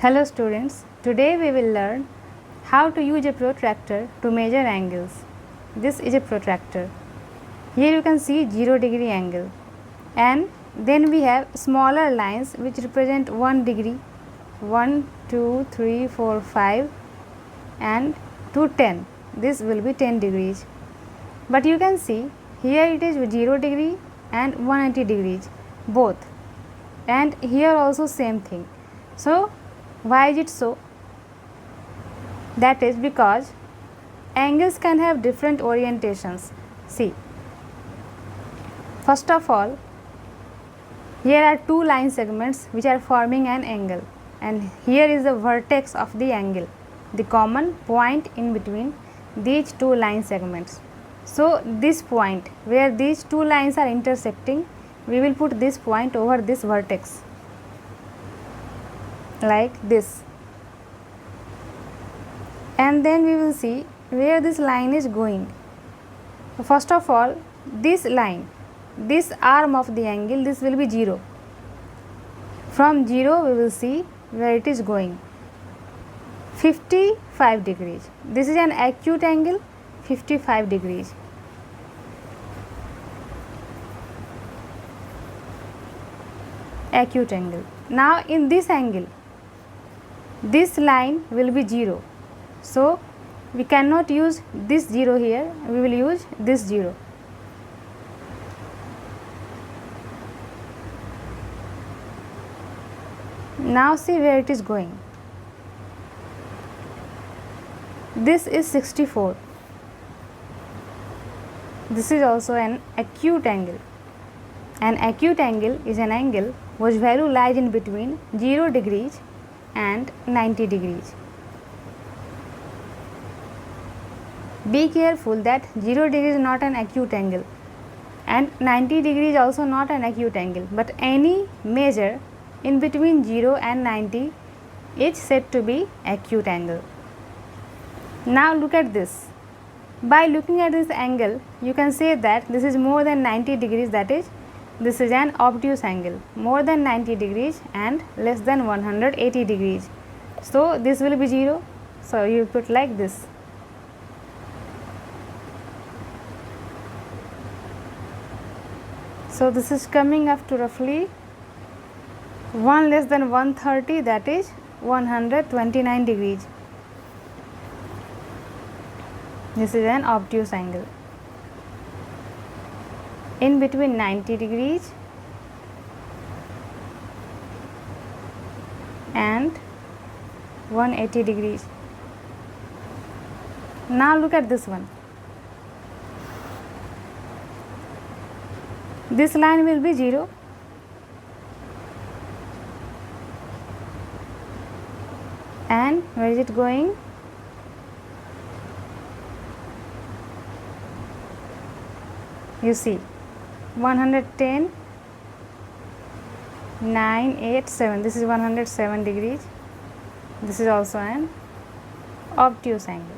Hello students, today we will learn how to use a protractor to measure angles. This is a protractor. Here you can see 0 degree angle, and then we have smaller lines which represent 1 degree, 1, 2, 3, 4, 5 and to 10. This will be 10 degrees. But you can see here it is 0 degree and 180 degrees both, and here also same thing. So why is it so? That is because angles can have different orientations. See, first of all, here are two line segments which are forming an angle, and here is the vertex of the angle, the common point in between these two line segments. So this point where these two lines are intersecting, we will put this point over this vertex like this, and then we will see where this line is going. First of all, this line, this arm of the angle, this will be 0. From 0 we will see where it is going, 55 degrees. This is an acute angle, 55 degrees. Acute angle. Now in this angle, this line will be 0. So we cannot use this 0 here, we will use this 0. Now see where it is going. This is 64. This is also an acute angle. An acute angle is an angle whose value lies in between 0 degrees and 90 degrees. Be careful that 0 degree is not an acute angle and 90 degrees also not an acute angle, but any measure in between 0 and 90 is said to be acute angle. Now look at this. By looking at this angle, you can say that this is more than 90 degrees, that is, this is an obtuse angle, more than 90 degrees and less than 180 degrees. So this will be 0. So you put like this. So this is coming up to roughly 1 less than 130, that is 129 degrees. This is an obtuse angle. In between 90 degrees and 180 degrees. Now look at this one. This line will be 0. And where is it going? You see, 110, 9, 8, 7. This is 107 degrees. This is also an obtuse angle.